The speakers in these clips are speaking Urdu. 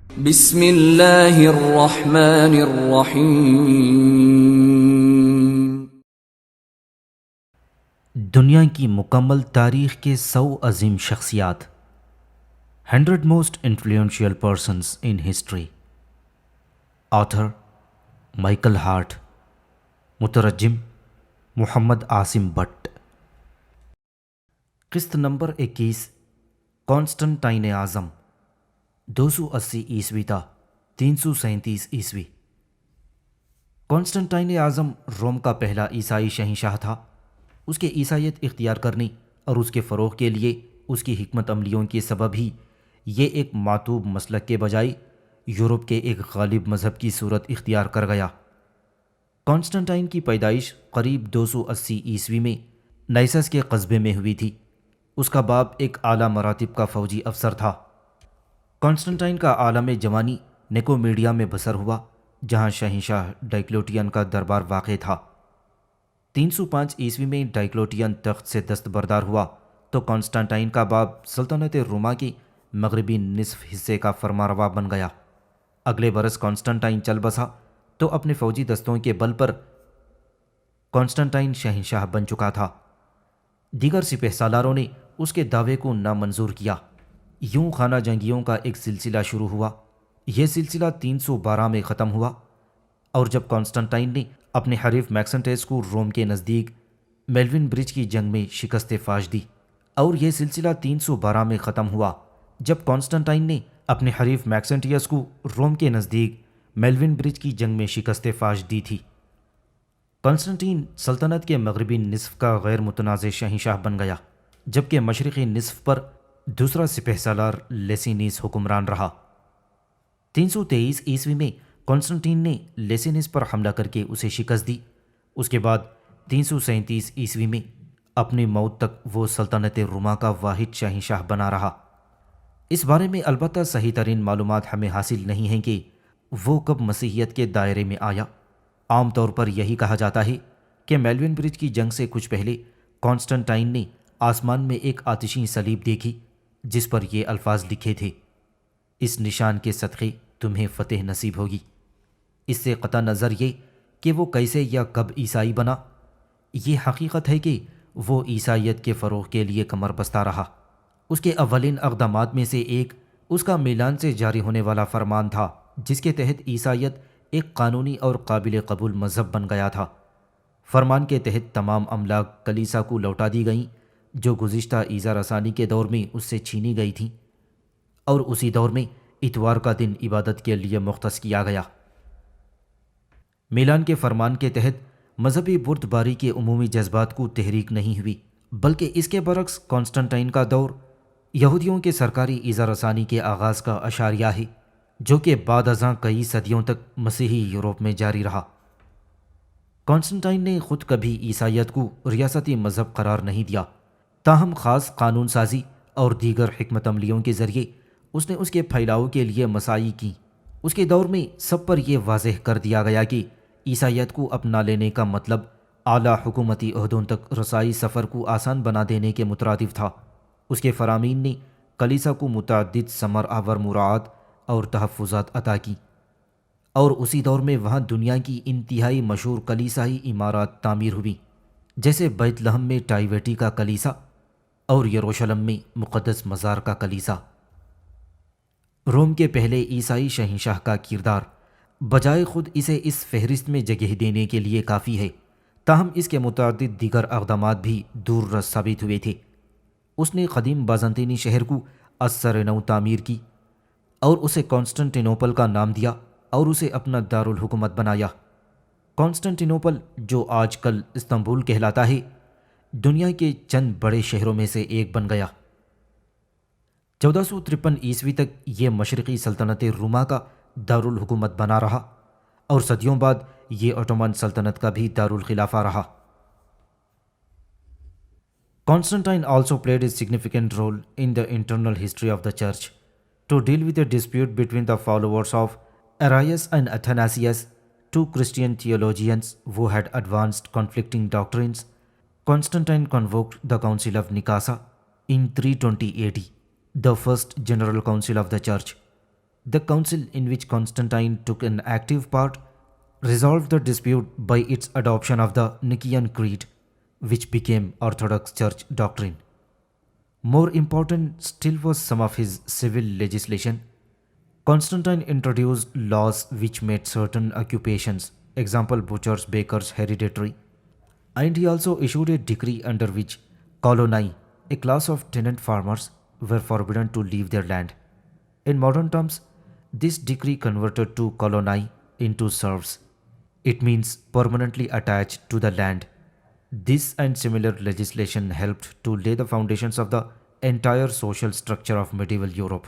بسم اللہ الرحمن الرحیم۔ دنیا کی مکمل تاریخ کے 100 عظیم شخصیات، 100 most influential persons in history. Author Michael Hart, مترجم محمد عاصم بٹ۔ قسط نمبر 21، کانسٹنٹائن اعظم، 280 عیسوی تا 337 عیسوی۔ کانسٹنٹائن اعظم روم کا پہلا عیسائی شہنشاہ تھا۔ اس کے عیسائیت اختیار کرنے اور اس کے فروغ کے لیے اس کی حکمت عملیوں کے سبب ہی یہ ایک معتوب مسلک کے بجائے یورپ کے ایک غالب مذہب کی صورت اختیار کر گیا۔ کانسٹنٹائن کی پیدائش قریب 280 عیسوی میں نیسس کے قصبے میں ہوئی تھی۔ اس کا باپ ایک اعلیٰ مراتب کا فوجی افسر تھا۔ کانسٹنٹائن کا عالم جوانی نیکومیڈیا میں بسر ہوا، جہاں شہنشاہ ڈائیکلوٹین کا دربار واقع تھا۔ 305 عیسوی میں ڈائیکلوٹین تخت سے دستبردار ہوا تو کانسٹنٹائن کا باپ سلطنت روما کے مغربی نصف حصے کا فرمانروا بن گیا۔ اگلے برس کانسٹنٹائن چل بسا تو اپنے فوجی دستوں کے بل پر کانسٹنٹائن شہنشاہ بن چکا تھا۔ دیگر سپہ سالاروں نے اس کے دعوے کو نامنظور کیا۔ یوں خانہ جنگیوں کا ایک سلسلہ شروع ہوا۔ یہ سلسلہ 312 میں ختم ہوا، اور جب کانسٹنٹائن نے اپنے حریف میکسنٹس کو روم کے نزدیک میلون برج کی جنگ میں شکست فاش دی، اور یہ سلسلہ 312 میں ختم ہوا جب کانسٹنٹائن نے اپنے حریف میکسنٹیس کو روم کے نزدیک میلون برج کی جنگ میں شکست فاش دی تھی۔ کانسٹنٹائن سلطنت کے مغربی نصف کا غیر متنازع شہنشاہ بن گیا، جبکہ مشرقی نصف پر دوسرا سپہ سالار لیسینیس حکمران رہا۔ 323 عیسوی میں کانسٹنٹائن نے لیسینیس پر حملہ کر کے اسے شکست دی۔ اس کے بعد 337 عیسوی میں اپنی موت تک وہ سلطنت روما کا واحد شہنشاہ بنا رہا۔ اس بارے میں البتہ صحیح ترین معلومات ہمیں حاصل نہیں ہیں کہ وہ کب مسیحیت کے دائرے میں آیا۔ عام طور پر یہی کہا جاتا ہے کہ میلون برج کی جنگ سے کچھ پہلے کانسٹنٹائن نے آسمان میں ایک آتشی صلیب دیکھی جس پر یہ الفاظ لکھے تھے: اس نشان کے صدقے تمہیں فتح نصیب ہوگی۔ اس سے قطع نظر یہ کہ وہ کیسے یا کب عیسائی بنا، یہ حقیقت ہے کہ وہ عیسائیت کے فروغ کے لیے کمر بستہ رہا۔ اس کے اولین اقدامات میں سے ایک اس کا میلان سے جاری ہونے والا فرمان تھا، جس کے تحت عیسائیت ایک قانونی اور قابل قبول مذہب بن گیا تھا۔ فرمان کے تحت تمام املاک کلیسا کو لوٹا دی گئیں جو گزشتہ ایذا رسانی کے دور میں اس سے چھینی گئی تھیں، اور اسی دور میں اتوار کا دن عبادت کے لیے مختص کیا گیا۔ میلان کے فرمان کے تحت مذہبی بردباری کے عمومی جذبات کو تحریک نہیں ہوئی، بلکہ اس کے برعکس کانسٹنٹائن کا دور یہودیوں کے سرکاری ایذا رسانی کے آغاز کا اشاریہ ہے، جو کہ بعد ازاں کئی صدیوں تک مسیحی یورپ میں جاری رہا۔ کانسٹنٹائن نے خود کبھی عیسائیت کو ریاستی مذہب قرار نہیں دیا، تاہم خاص قانون سازی اور دیگر حکمت عملیوں کے ذریعے اس نے اس کے پھیلاؤ کے لیے مساعی کی۔ اس کے دور میں سب پر یہ واضح کر دیا گیا کہ عیسائیت کو اپنا لینے کا مطلب اعلیٰ حکومتی عہدوں تک رسائی سفر کو آسان بنا دینے کے مترادف تھا۔ اس کے فرامین نے کلیسا کو متعدد ثمر آور مراعات اور تحفظات عطا کی، اور اسی دور میں وہاں دنیا کی انتہائی مشہور کلیسائی عمارات تعمیر ہوئی، جیسے بیت لحم میں ٹائیویٹی کا کلیسا اور یروشلم میں مقدس مزار کا کلیسا۔ روم کے پہلے عیسائی شہنشاہ کا کردار بجائے خود اسے اس فہرست میں جگہ دینے کے لیے کافی ہے، تاہم اس کے متعدد دیگر اقدامات بھی دور رس ثابت ہوئے تھے۔ اس نے قدیم بازنطینی شہر کو از سر نو تعمیر کی اور اسے کانسٹنٹینوپل کا نام دیا اور اسے اپنا دارالحکومت بنایا۔ کانسٹنٹینوپل، جو آج کل استنبول کہلاتا ہے، دنیا کے چند بڑے شہروں میں سے ایک بن گیا۔ 1453 عیسوی تک یہ مشرقی سلطنت روما کا دارالحکومت بنا رہا، اور صدیوں بعد یہ اوٹومن سلطنت کا بھی دارالخلافہ رہا۔ Constantine also played a significant role in the internal history of the Church. To deal with a dispute between the followers of Arius and Athanasius, two Christian theologians who had advanced conflicting doctrines, Constantine convoked the Council of Nicaea in 320 AD, the first general council of the Church. The council, in which Constantine took an active part, resolved the dispute by its adoption of the Nicene Creed, which became Orthodox Church doctrine. More important still was some of his civil legislation. Constantine introduced laws which made certain occupations, example butchers, bakers, hereditary, and he also issued a decree under which coloni, a class of tenant farmers, were forbidden to leave their land. In modern terms, this decree converted to coloni into serfs. It means permanently attached to the land. This and similar legislation helped to lay the foundations of the entire social structure of medieval Europe.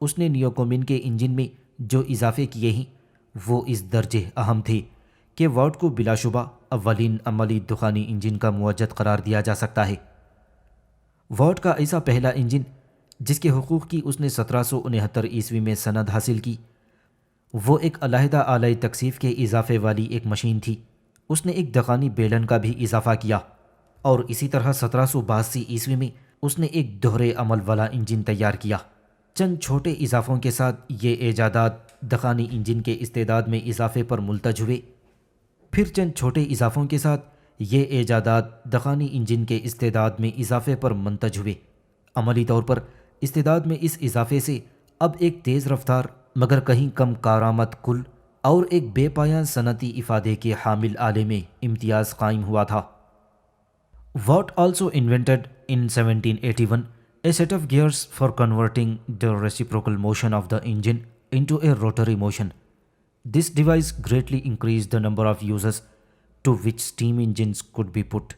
اس نے نیوکومن کے انجن میں جو اضافے کیے ہیں وہ اس درجے اہم تھے کہ واٹ کو بلا شبہ اولین عملی دخانی انجن کا موجد قرار دیا جا سکتا ہے۔ واٹ کا ایسا پہلا انجن جس کے حقوق کی اس نے 1769 میں سند حاصل کی، وہ ایک علیحدہ آلۂ تکثیف کے اضافے والی ایک مشین تھی۔ اس نے ایک دخانی بیلن کا بھی اضافہ کیا، اور اسی طرح 1782 میں اس نے ایک دوہرے عمل والا انجن تیار کیا۔ چند چھوٹے اضافوں کے ساتھ یہ ایجادات دخانی انجن کے استعداد میں اضافے پر ملتج ہوئے، پھر چند چھوٹے اضافوں کے ساتھ یہ ایجادات دخانی انجن کے استعداد میں اضافے پر منتج ہوئے۔ عملی طور پر استعداد میں اس اضافے سے اب ایک تیز رفتار مگر کہیں کم کارآمد کل اور ایک بے پایان صنعتی افادے کے حامل آلے میں امتیاز قائم ہوا تھا۔ What also invented in 1781 a set of gears for converting the reciprocal motion of the engine into a rotary motion. This device greatly increased the number of uses to which steam engines could be put.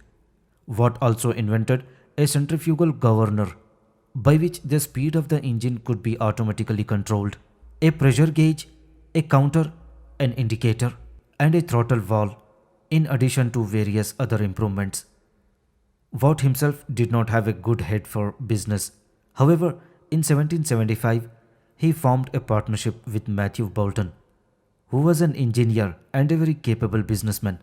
Watt also invented a centrifugal governor by which the speed of the engine could be automatically controlled, a pressure gauge, a counter, an indicator, and a throttle valve, in addition to various other improvements. Watt himself did not have a good head for business. However, in 1775, he formed a partnership with Matthew Boulton, who was an engineer and a very capable businessman.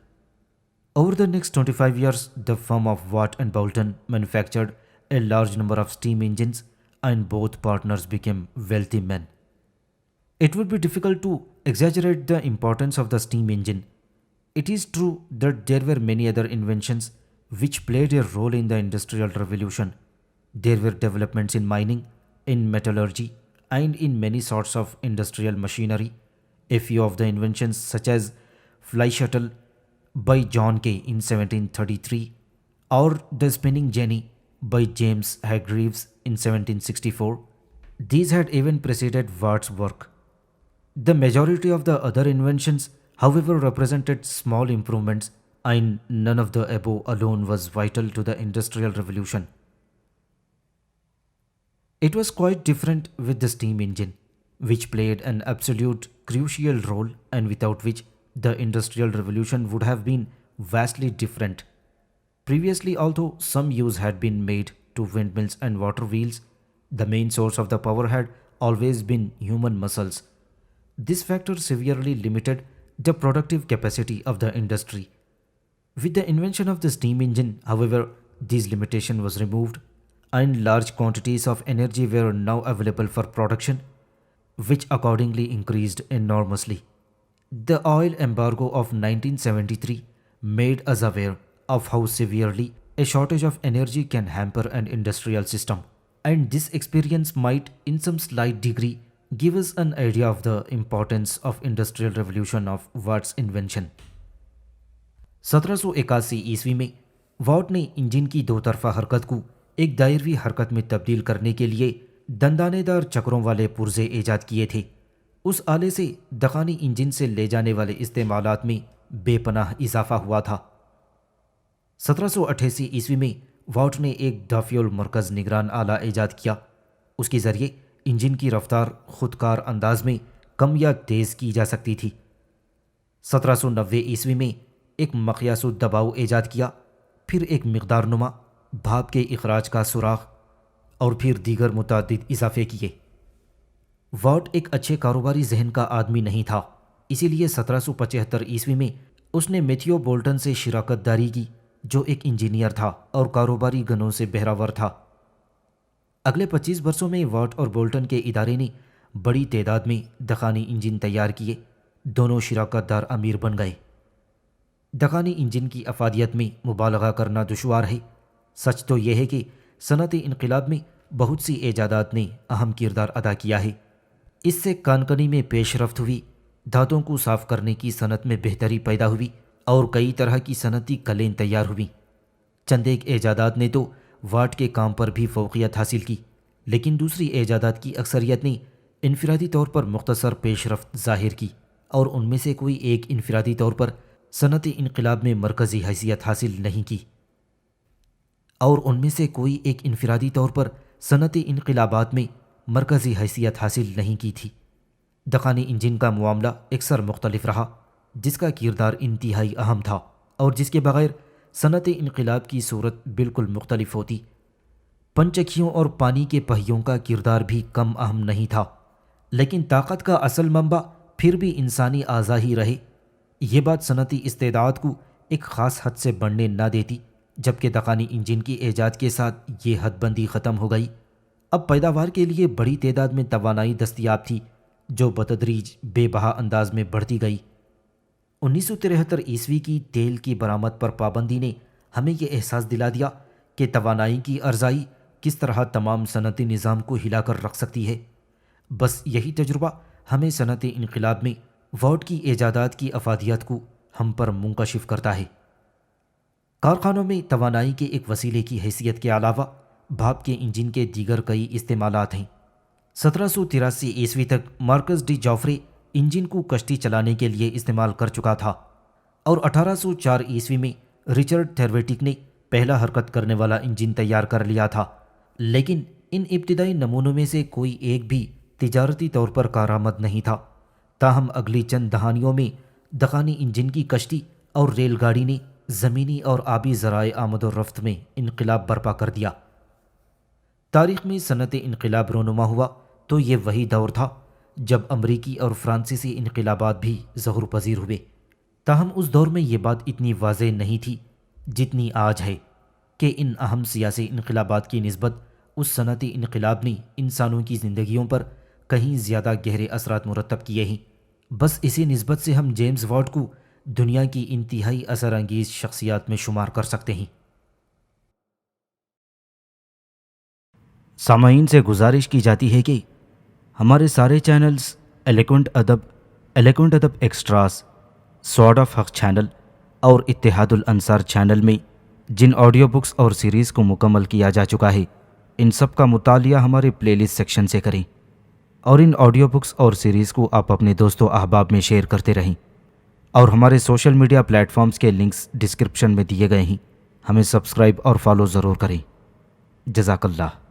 Over the next 25 years, the firm of Watt and Boulton manufactured a large number of steam engines, and both partners became wealthy men. It would be difficult to exaggerate the importance of the steam engine. It is true that there were many other inventions which played a role in the Industrial Revolution. There were developments in mining, in metallurgy, and in many sorts of industrial machinery. A few of the inventions, such as fly shuttle by John Kay in 1733 or the spinning jenny by James Hargreaves in 1764, these had even preceded Watt's work. The majority of the other inventions, however, represented small improvements, and none of the above alone was vital to the Industrial Revolution. It was quite different with the steam engine, which played an absolute crucial role and without which the Industrial Revolution would have been vastly different. Previously, although some use had been made to windmills and water wheels, the main source of the power had always been human muscles. This factor severely limited the productive capacity of the industry. With the invention of the steam engine, however, this limitation was removed, and large quantities of energy were now available for production, which accordingly increased enormously. The oil embargo of 1973 made us aware of how severely a shortage of energy can hamper an industrial system, and this experience might, in some slight degree, give us an idea of the importance of Industrial Revolution of Watt's invention. 1781 میں واٹ نے انجن کی دو طرفہ حرکت کو ایک دائروی حرکت میں تبدیل کرنے کے لیے دندانے دار چکروں والے پرزے ایجاد کیے تھے۔ اس آلے سے دخانی انجن سے لے جانے والے استعمالات میں بے پناہ اضافہ ہوا تھا۔ 1788 میں واٹ نے ایک ڈافیول مرکز نگران آلہ ایجاد کیا۔ اس کے ذریعے انجن کی رفتار خودکار انداز میں کم یا تیز کی جا سکتی تھی۔ 1790 میں ایک مقیاس دباؤ ایجاد کیا، پھر ایک مقدار نما بھاپ کے اخراج کا سوراخ، اور پھر دیگر متعدد اضافے کیے۔ واٹ ایک اچھے کاروباری ذہن کا آدمی نہیں تھا، اسی لیے 1775 میں اس نے میتھیو بولٹن سے شراکت داری کی، جو ایک انجینئر تھا اور کاروباری گنوں سے بہراور تھا۔ اگلے 25 برسوں میں واٹ اور بولٹن کے ادارے نے بڑی تعداد میں دخانی انجن تیار کیے۔ دونوں شراکت دار امیر بن گئے۔ دخانی انجن کی افادیت میں مبالغہ کرنا دشوار ہے۔ سچ تو یہ ہے کہ صنعتی انقلاب میں بہت سی ایجادات نے اہم کردار ادا کیا ہے۔ اس سے کانکنی میں پیش رفت ہوئی، دھاتوں کو صاف کرنے کی صنعت میں بہتری پیدا ہوئی، اور کئی طرح کی صنعتی کلیں تیار ہوئیں۔ چند ایک ایجادات نے تو واٹ کے کام پر بھی فوقیت حاصل کی، لیکن دوسری ایجادات کی اکثریت نے انفرادی طور پر مختصر پیش رفت ظاہر کی، اور ان میں سے کوئی ایک انفرادی طور پر صنعتی انقلاب میں مرکزی حیثیت حاصل نہیں کی، اور ان میں سے کوئی ایک انفرادی طور پر صنعتی انقلابات میں مرکزی حیثیت حاصل نہیں کی تھی۔ دخانی انجن کا معاملہ اکثر مختلف رہا، جس کا کردار انتہائی اہم تھا اور جس کے بغیر صنعت انقلاب کی صورت بالکل مختلف ہوتی۔ پنچکیوں اور پانی کے پہیوں کا کردار بھی کم اہم نہیں تھا، لیکن طاقت کا اصل منبع پھر بھی انسانی اعضاء ہی رہے۔ یہ بات صنعتی استعداد کو ایک خاص حد سے بڑھنے نہ دیتی، جبکہ دخانی انجن کی ایجاد کے ساتھ یہ حد بندی ختم ہو گئی۔ اب پیداوار کے لیے بڑی تعداد میں توانائی دستیاب تھی، جو بتدریج بے بہا انداز میں بڑھتی گئی۔ 1973 عیسوی کی تیل کی برآمد پر پابندی نے ہمیں یہ احساس دلا دیا کہ توانائی کی ارزائی کس طرح تمام صنعتی نظام کو ہلا کر رکھ سکتی ہے۔ بس یہی تجربہ ہمیں صنعتی انقلاب میں واٹ کی ایجادات کی افادیت کو ہم پر منکشف کرتا ہے۔ کارخانوں میں توانائی کے ایک وسیلے کی حیثیت کے علاوہ بھاپ کے انجن کے دیگر کئی استعمالات ہیں۔ 1783 عیسوی تک مارکس ڈی جوفرے انجن کو کشتی چلانے کے لیے استعمال کر چکا تھا، اور 1804 عیسوی میں رچرڈ تھیرویٹک نے پہلا حرکت کرنے والا انجن تیار کر لیا تھا، لیکن ان ابتدائی نمونوں میں سے کوئی ایک بھی تجارتی طور پر کارآمد نہیں تھا۔ تاہم اگلی چند دہائیوں میں دخانی انجن کی کشتی اور ریل گاڑی نے زمینی اور آبی ذرائع آمد و رفت میں انقلاب برپا کر دیا۔ تاریخ میں صنعت انقلاب رونما ہوا تو یہ وہی دور تھا جب امریکی اور فرانسیسی انقلابات بھی ظہور پذیر ہوئے۔ تاہم اس دور میں یہ بات اتنی واضح نہیں تھی جتنی آج ہے کہ ان اہم سیاسی انقلابات کی نسبت اس صنعتی انقلاب نے انسانوں کی زندگیوں پر کہیں زیادہ گہرے اثرات مرتب کیے ہیں۔ بس اسی نسبت سے ہم جیمز واٹ کو دنیا کی انتہائی اثر انگیز شخصیات میں شمار کر سکتے ہیں۔ سامعین سے گزارش کی جاتی ہے کہ ہمارے سارے چینلز ایلیکونٹ ادب ایکسٹراز، سوارڈ آف حق چینل اور اتحاد الانصار چینل میں جن آڈیو بکس اور سیریز کو مکمل کیا جا چکا ہے، ان سب کا مطالعہ ہمارے پلے لسٹ سیکشن سے کریں، اور ان آڈیو بکس اور سیریز کو آپ اپنے دوست و احباب میں شیئر کرتے رہیں، اور ہمارے سوشل میڈیا پلیٹ فارمز کے لنکس ڈسکرپشن میں دیے گئے ہیں۔ ہمیں سبسکرائب اور فالو ضرور کریں۔ جزاک اللہ۔